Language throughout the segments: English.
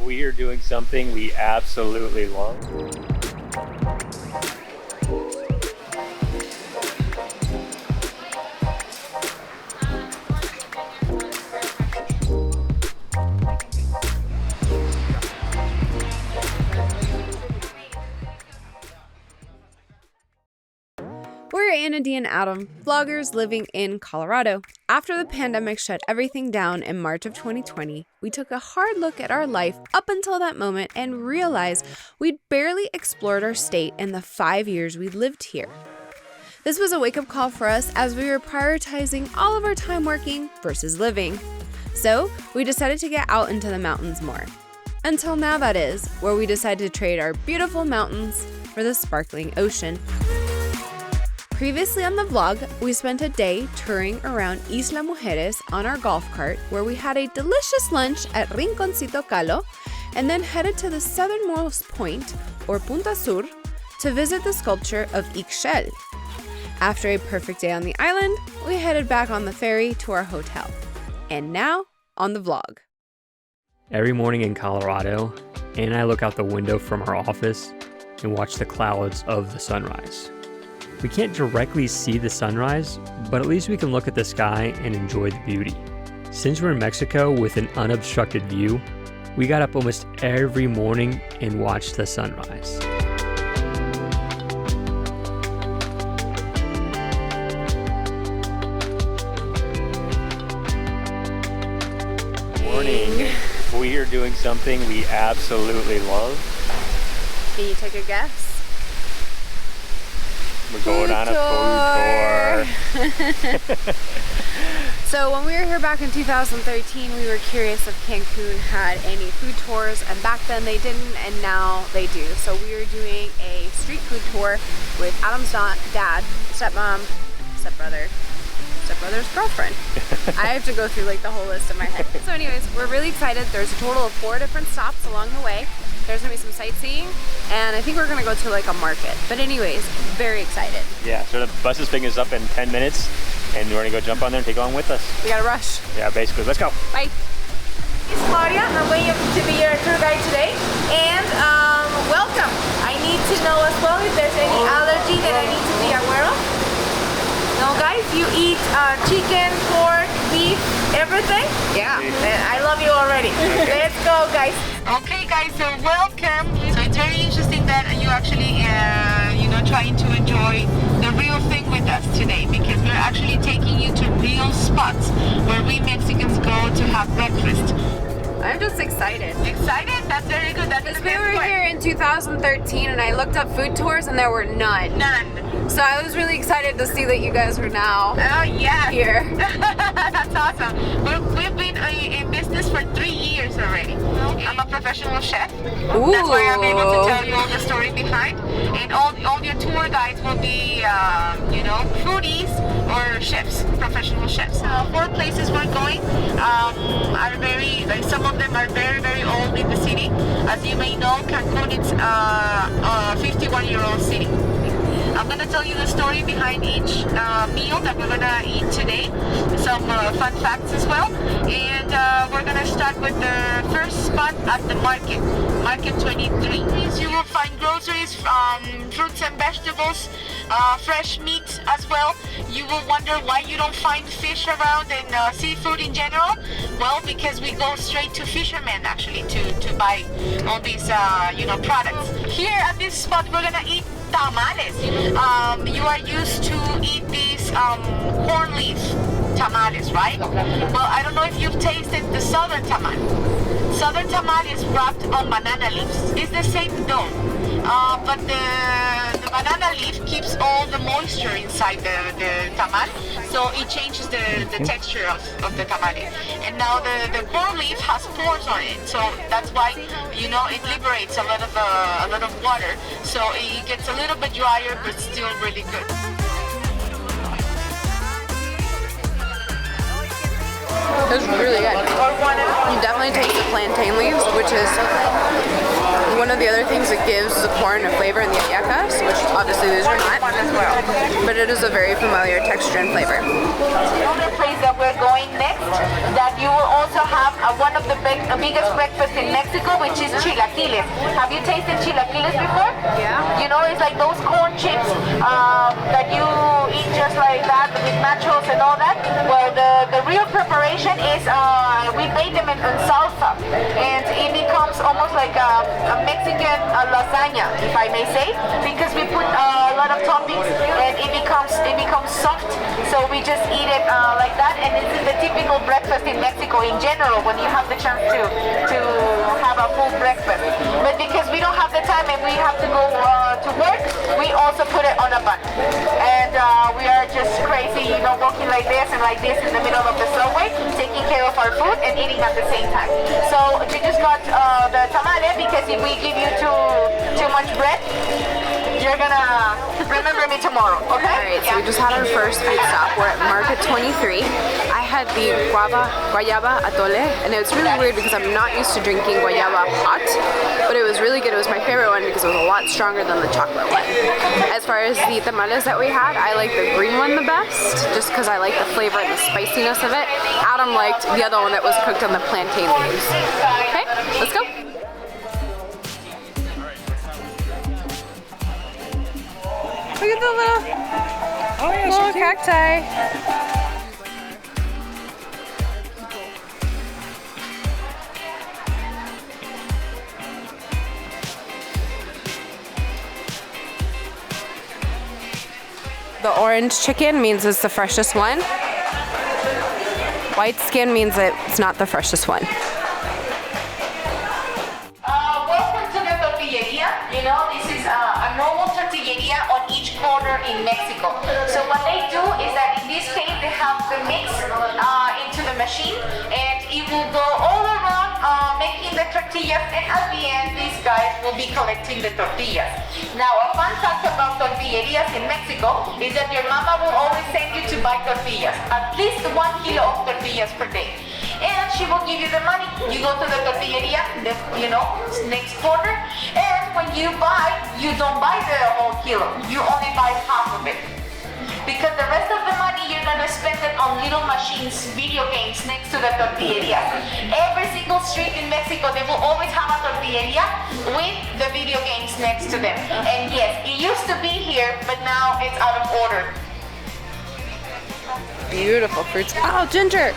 We are doing something we absolutely love. We're Anna D and Adam, vloggers living in Colorado. After the pandemic shut everything down in March of 2020, we took a hard look at our life up until that moment and realized we'd barely explored our state in the 5 years we'd lived here. This was a wake-up call for us as we were prioritizing all of our time working versus living. So we decided to get out into the mountains more. Until now, that is, where we decided to trade our beautiful mountains for the sparkling ocean. Previously on the vlog, we spent a day touring around Isla Mujeres on our golf cart, where we had a delicious lunch at Rinconcito Calo, and then headed to the southernmost point, or Punta Sur, to visit the sculpture of Ixchel. After a perfect day on the island, we headed back on the ferry to our hotel. And now, on the vlog. Every morning in Colorado, Anna and I look out the window from our office and watch the clouds of the sunrise. We can't directly see the sunrise, but at least we can look at the sky and enjoy the beauty. Since we're in Mexico with an unobstructed view, we got up almost every morning and watched the sunrise. Morning. We are doing something we absolutely love. Can you take a guess? We're going on a food tour. So when we were here back in 2013, we were curious if Cancun had any food tours, and back then they didn't, and now they do. So we were doing a street food tour with Adam's dad, stepmom, stepbrother's girlfriend. I have to go through like the whole list in my head. So anyways, we're really excited. There's a total of 4 different stops along the way. There's gonna be some sightseeing, and I think we're gonna go to like a market. But anyways, very excited. Yeah, so the bus is picking us up in 10 minutes, and we're gonna go jump on there and take along with us. We gotta rush. Yeah, basically. Let's go. Bye. It's Claudia. I'm going to be your tour guide today, and welcome. I need to know as well if there's any allergy that I need to be aware of. No, guys, you eat chicken, pork, beef, everything? Yeah. I love you already. Let's go, guys. Okay, guys, so welcome. So it's very interesting that you actually, trying to enjoy the real thing with us today, because we're actually taking you to real spots where we Mexicans go to have breakfast. I'm just excited. Excited? That's very good. Because we were here in 2013 and I looked up food tours and there were none. None. So I was really excited to see that you guys were now here. That's awesome. We've been in business for 3 years already. I'm a professional chef. Ooh. That's why I'm able to tell you all the story behind. And all your tour guides will be, foodies or chefs, professional chefs. 4 places we're going are very, some of them are very, very old in the city. As you may know, Cancun is a 51-year-old city. I'm going to tell you the story behind each meal that we're going to eat today, some fun facts as well, and we're going to start with the first spot at the market, Market 23. You will find groceries, fruits and vegetables, fresh meat as well. You will wonder why you don't find fish around and seafood in general. Well, because we go straight to fishermen actually to buy all these products. Here at this spot we're going to eat tamales. You are used to eat these corn leaf tamales, right? Well, I don't know if you've tasted the southern tamal. Southern tamal is wrapped on banana leaves. It's the same dough, but the banana leaf keeps all the moisture inside the tamal, so it changes the texture of the tamale. And now the corn leaf has pores on it, so that's why it liberates a lot of water, so it gets a little bit drier but still really good. It was really good. You definitely taste the plantain leaves, which is one of the other things that gives the corn a flavor in the hallacas, which obviously these are not, but it is a very familiar texture and flavor. Another place that we're going next, that you will also have one of the biggest breakfasts in Mexico, which is chilaquiles. Have you tasted chilaquiles before? Yeah. You know, it's like those corn chips that you eat just like that with nachos and all that. Well, the real preparation is we bake them in salsa, and it becomes almost like a Mexican lasagna, if I may say, because we put a lot of toppings and it becomes soft. So we just eat it like that, and this is the typical breakfast in Mexico in general when you have the chance to have a full breakfast. But because we don't have the time and we have to go to work, we also put it on a bun. And we are just crazy, you know, walking like this and like this in the middle of the subway, taking care of our food and eating at the same time. So you just got the tamale, because if we give you too much bread, you're gonna remember me tomorrow, okay? Alright, so we just had our first food stop. We're at Market 23. I had the guayaba atole, and it was really weird because I'm not used to drinking guayaba hot, but it was really good. It was my favorite one because it was a lot stronger than the chocolate one. As far as the tamales that we had, I like the green one the best, just because I like the flavor and the spiciness of it. Adam liked the other one that was cooked on the plantain leaves. Okay, let's go. Look at the little cacti. The orange chicken means it's the freshest one. White skin means it's not the freshest one. Welcome to the tortilleria. You know, this is a normal tortilleria on each corner in Mexico. So what they do is that in this case they have the mix into the machine, and it will go all around making the tortillas, and at the end these guys will be collecting the tortillas. Now, a fun fact about tortillerias in Mexico is that your mama will always send you to buy tortillas, at least 1 kilo of tortillas per day. And she will give you the money. You go to the tortilleria, next corner, and when you buy, you don't buy the whole kilo. You only buy half of it. Because the rest of the money you're gonna spend it on little machines, video games next to the tortilleria. Every single street in Mexico, they will always have a tortilleria with the video games next to them. And yes, it used to be here, but now it's out of order. Beautiful fruits. Oh, ginger.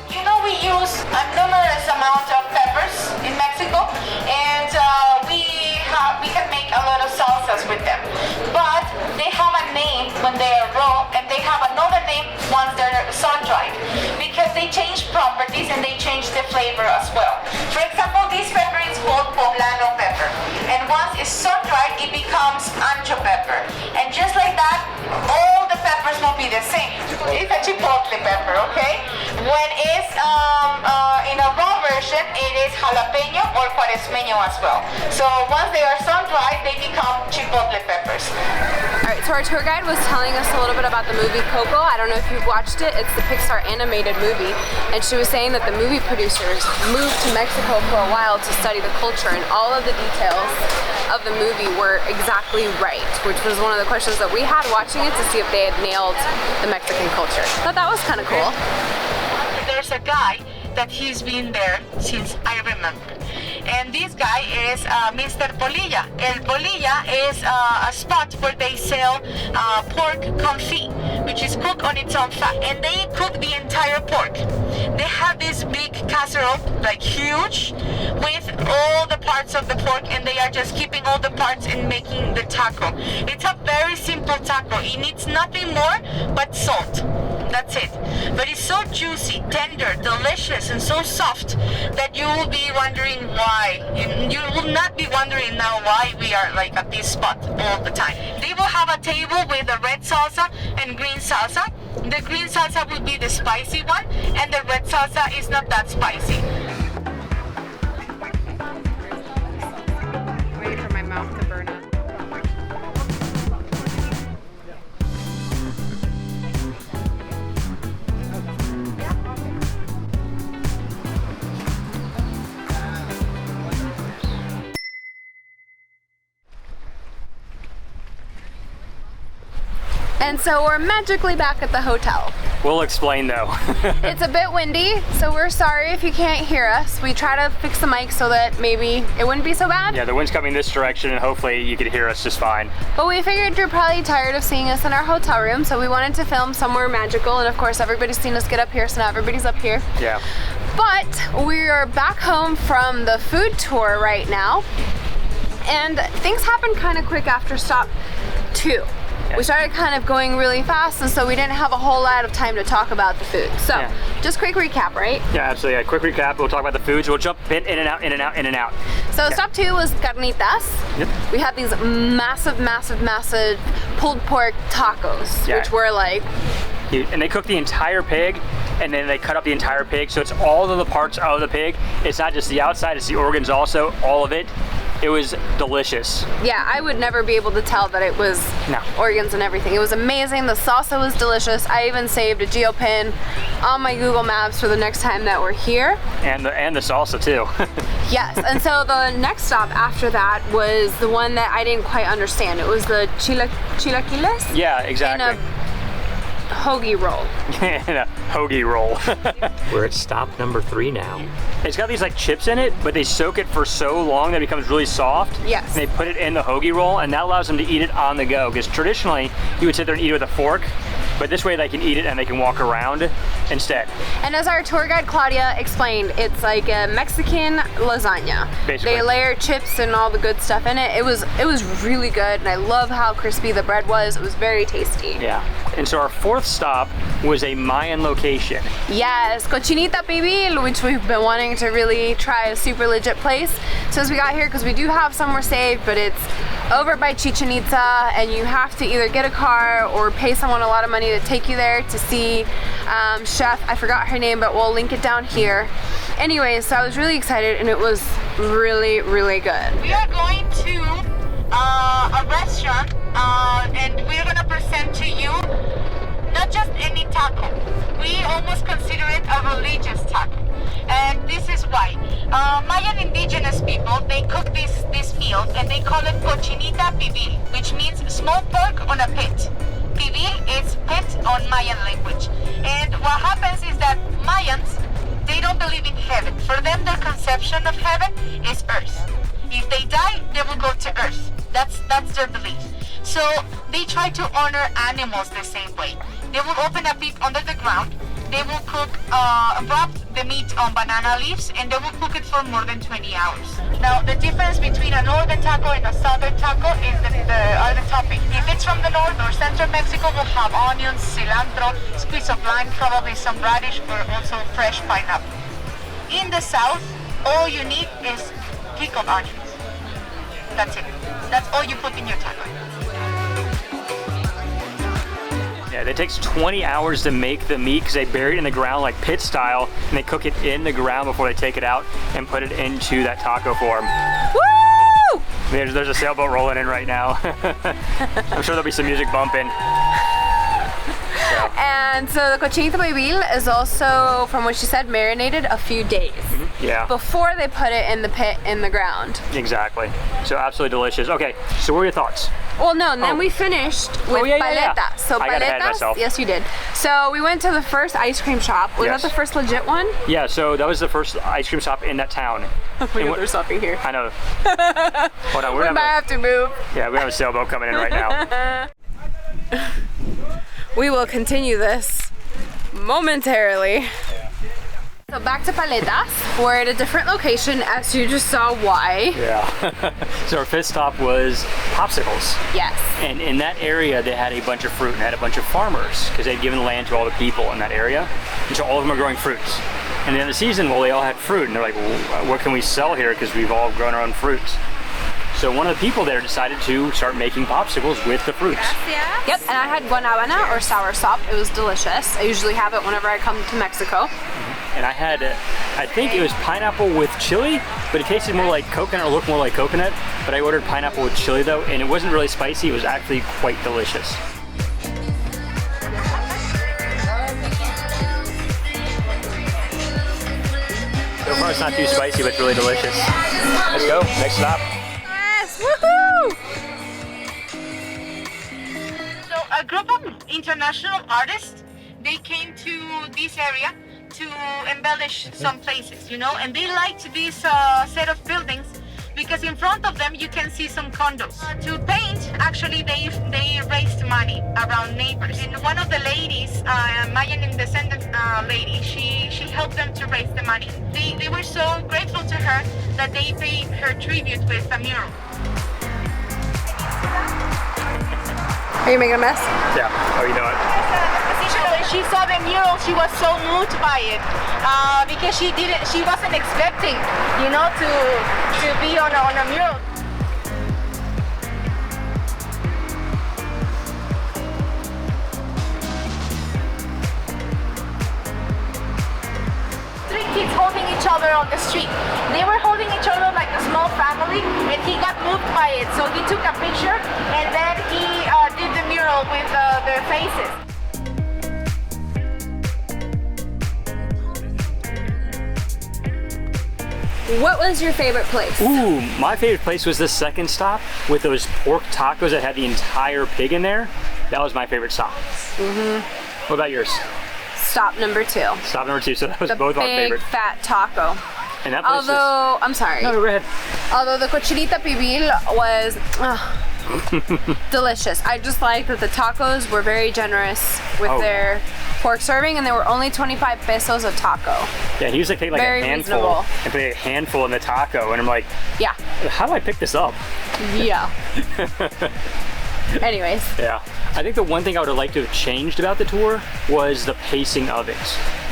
You know, we use a numerous amount of peppers in Mexico, and we can make a lot of salsas with them. But they have a name when they are raw, and they have another name once they're sun-dried, because they change properties and they change the flavor as well. For example, this pepper is called poblano pepper, and once it's sun-dried, it becomes ancho pepper. And just like that, all the peppers will be the same. It's a chipotle pepper, okay? When it's in a raw version, it is jalapeno or cuaresmeño as well. So once they are sun-dried, they become chipotle peppers. Alright, so our tour guide was telling us a little bit about the movie Coco. I don't know if you've watched it. It's the Pixar animated movie. And she was saying that the movie producers moved to Mexico for a while to study the culture, and all of the details of the movie were exactly right, which was one of the questions that we had watching it, to see if they had nailed the Mexican culture. Thought that was kind of cool. There's a guy that he's been there since I remember. And this guy is Mr. Polilla. El Polilla is a spot where they sell pork confit, which is cooked on its own fat. And they cook the entire pork. They have this big casserole, like huge, with all the parts of the pork, and they are just keeping all the parts and making the taco. It's a very simple taco. It needs nothing more but salt. That's it. But it's so juicy, tender, delicious, and so soft that you will be wondering why. You will not be wondering now why we are like at this spot all the time. They will have a table with a red salsa and green salsa. The green salsa will be the spicy one, and the red salsa is not that spicy. Wait for my mouth to burn up. And so we're magically back at the hotel. We'll explain though. It's a bit windy, so we're sorry if you can't hear us. We try to fix the mic so that maybe it wouldn't be so bad. Yeah, the wind's coming this direction and hopefully you can hear us just fine. But we figured you're probably tired of seeing us in our hotel room, so we wanted to film somewhere magical, and of course everybody's seen us get up here, so now everybody's up here. Yeah. But we are back home from the food tour right now, and things happened kind of quick after stop 2. We started kind of going really fast, and so we didn't have a whole lot of time to talk about the food. So, just quick recap, right? Yeah, absolutely. A quick recap. We'll talk about the foods. We'll jump in and out, in and out, in and out. So, stop 2 was carnitas. Yep. We had these massive, massive, massive pulled pork tacos, which were like... And they cook the entire pig, and then they cut up the entire pig, so it's all of the parts of the pig. It's not just the outside, it's the organs also, all of it. It was delicious. Yeah, I would never be able to tell that it was organs and everything. It was amazing. The salsa was delicious. I even saved a geopin on my Google Maps for the next time that we're here. And the salsa too. Yes, and so the next stop after that was the one that I didn't quite understand. It was the chilaquiles? Yeah, exactly. In a hoagie roll. In a hoagie roll. We're at stop number 3 now. It's got these like chips in it, but they soak it for so long that it becomes really soft. Yes. And they put it in the hoagie roll, and that allows them to eat it on the go. Because traditionally, you would sit there and eat it with a fork, but this way they can eat it and they can walk around instead. And as our tour guide Claudia explained, it's like a Mexican lasagna. Basically. They layer chips and all the good stuff in it. It was really good, and I love how crispy the bread was. It was very tasty. Yeah. And so our 4th stop was a Mayan location. Yes, Cochinita Pibil, which we've been wanting to really try, a super legit place since we got here, because we do have somewhere saved, but it's over by Chichen Itza, and you have to either get a car or pay someone a lot of money to take you there to see chef, I forgot her name, but we'll link it down here. Anyways, so I was really excited, and it was really, really good. We are going to a restaurant, and we're gonna present to you not just any taco. We almost consider it a religious taco. And this is why. Mayan indigenous people, they cook this meal, and they call it cochinita pibil, which means small pork on a pit. Pibil is pit on Mayan language. And what happens is that Mayans, they don't believe in heaven. For them, their conception of heaven is earth. If they die, they will go to earth. That's their belief. So they try to honor animals the same way. They will open a pit under the ground. They will cook, wrap the meat on banana leaves, and they will cook it for more than 20 hours. Now, the difference between a northern taco and a southern taco is the topping. If it's from the north or central Mexico, we'll have onions, cilantro, squeeze of lime, probably some radish, or also fresh pineapple. In the south, all you need is pickled onions. That's it. That's all you put in your taco. Yeah, it takes 20 hours to make the meat because they bury it in the ground like pit style, and they cook it in the ground before they take it out and put it into that taco form. Woo! There's a sailboat rolling in right now. I'm sure there'll be some music bumping. And so the cochinita pibil is also, from what she said, marinated a few days. Yeah. Before they put it in the pit in the ground. Exactly. So absolutely delicious. Okay, so what were your thoughts? Well, no, and then we finished with Paletas. So I got ahead of myself. Yes, you did. So we went to the first ice cream shop. Was that the first legit one? Yeah, so that was the first ice cream shop in that town. There's something here. I know. Hold on, we might have to move. Yeah, we have a sailboat coming in right now. We will continue this momentarily. So back to Paletas. We're at a different location, as you just saw why. Yeah. So our 5th stop was popsicles. Yes. And in that area, they had a bunch of fruit and had a bunch of farmers because they'd given land to all the people in that area. And so all of them are growing fruits. And in the season, well, they all had fruit, and they're like, well, what can we sell here? Because we've all grown our own fruits. So one of the people there decided to start making popsicles with the fruits. Yes. Yep, and I had guanabana or sour sop. It was delicious. I usually have it whenever I come to Mexico. And I had, I think it was pineapple with chili, but it tasted more like coconut or looked more like coconut. But I ordered pineapple with chili though, and it wasn't really spicy. It was actually quite delicious. So far it's not too spicy, but it's really delicious. Let's go, next stop. Yes, woohoo! So a group of international artists, they came to this area to embellish some places, you know, and they liked this set of buildings because in front of them you can see some condos. To paint, actually they raised money around neighbors. And one of the ladies, Mayan descendant lady, she helped them to raise the money. They were so grateful to her that they paid her tribute with a mural. Are you making a mess? Yeah. Oh, you know it. When she saw the mural, she was so moved by it because she wasn't expecting, you know, to be on a mural. Three kids holding each other on the street. They were holding each other like a small family, and he got moved by it. So he took a picture, and then he did the mural with their faces. What was your favorite place? Ooh, my favorite place was the second stop with those pork tacos that had the entire pig in there. That was my favorite stop. What about yours? Stop number 2. Stop number 2, so that was The both our big favorite. fat taco. And that place Although, I'm sorry. No, go ahead. Although the cochinita pibil was delicious. I just liked that the tacos were very generous with their pork serving, and they were only 25 pesos a taco. Yeah, he was like taking like Very a handful reasonable. and putting a handful in the taco, and I'm like, Yeah. how do I pick this up? Yeah. Anyways. Yeah. I think the one thing I would have liked to have changed about the tour was the pacing of it.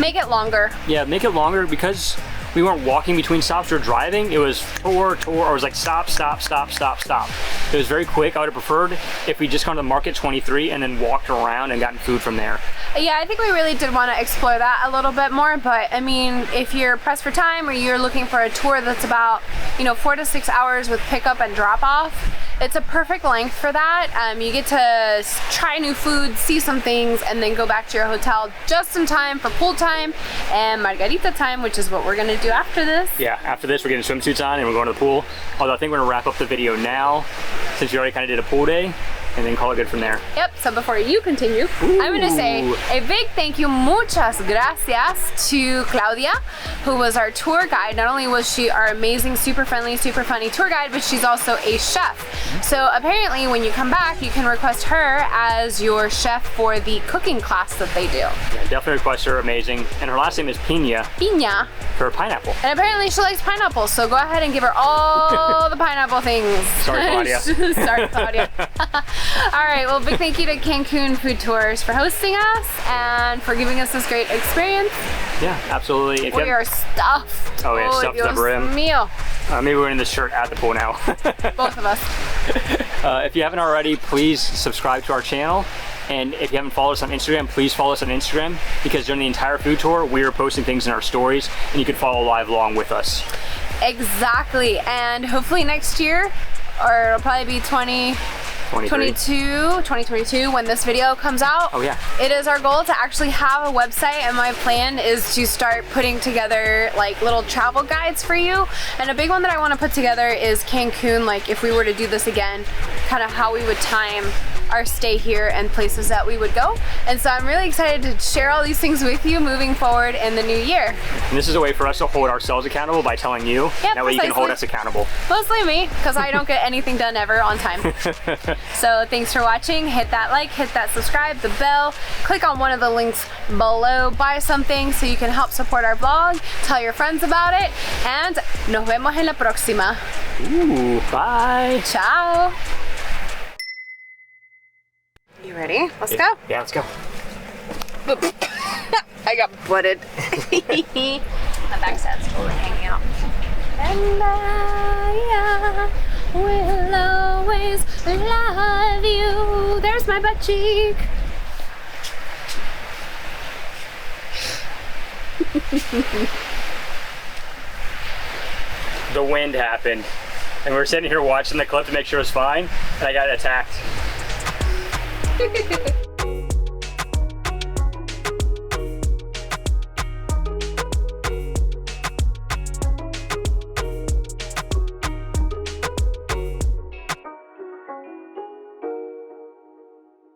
Make it longer. Yeah, make it longer because we weren't walking between stops or driving. It was tour, or it was like stop, stop, stop, stop, stop. It was very quick. I would have preferred if we just gone to Market 23 and then walked around and gotten food from there. Yeah, I think we really did want to explore that a little bit more, but I mean, if you're pressed for time or you're looking for a tour that's about, 4 to 6 hours with pickup and drop off, it's a perfect length for that. You get to try new food, see some things, and then go back to your hotel just in time for pool time and margarita time, which is what we're gonna do after this. Yeah, after this we're getting swimsuits on and we're going to the pool. Although I think we're gonna wrap up the video now since we already kind of did a pool day, and then call it good from there. Yep, so before you continue, I'm gonna say a big thank you, muchas gracias to Claudia, who was our tour guide. Not only was she our amazing, super friendly, super funny tour guide, but she's also a chef. So apparently when you come back, you can request her as your chef for the cooking class that they do. Yeah, definitely request her, amazing. And her last name is Pina. Piña. For pineapple. And apparently she likes pineapple, so go ahead and give her all the pineapple things. Sorry, Claudia. Sorry, Claudia. All right, well, big thank you to Cancun Food Tours for hosting us and for giving us this great experience. Yeah, absolutely. We are stuffed. Oh yeah, stuffed to the Dios brim. mío. Maybe we're wearing this shirt at the pool now. Both of us. If you haven't already, please subscribe to our channel. And if you haven't followed us on Instagram, please follow us on Instagram, because during the entire food tour, we are posting things in our stories and you can follow live along with us. Exactly, and hopefully next year, or it'll probably be 2022 when this video comes out. Oh yeah. It is our goal to actually have a website, and my plan is to start putting together like little travel guides for you. And a big one that I want to put together is Cancun, like if we were to do this again, kind of how we would time our stay here and places that we would go. And so I'm really excited to share all these things with you moving forward in the new year. And this is a way for us to hold ourselves accountable by telling you. Yep, that way you can hold us accountable. Mostly me, because I don't get anything done ever on time. So thanks for watching. Hit that like, hit that subscribe, the bell, click on one of the links below, buy something so you can help support our vlog, tell your friends about it, and nos vemos en la próxima. Ooh, bye. Ciao. You ready? Let's go. Yeah, let's go. I got butted. My backsad's totally hanging out. And I will always love you. There's my butt cheek. The wind happened, and we're sitting here watching the clip to make sure it's fine, and I got attacked.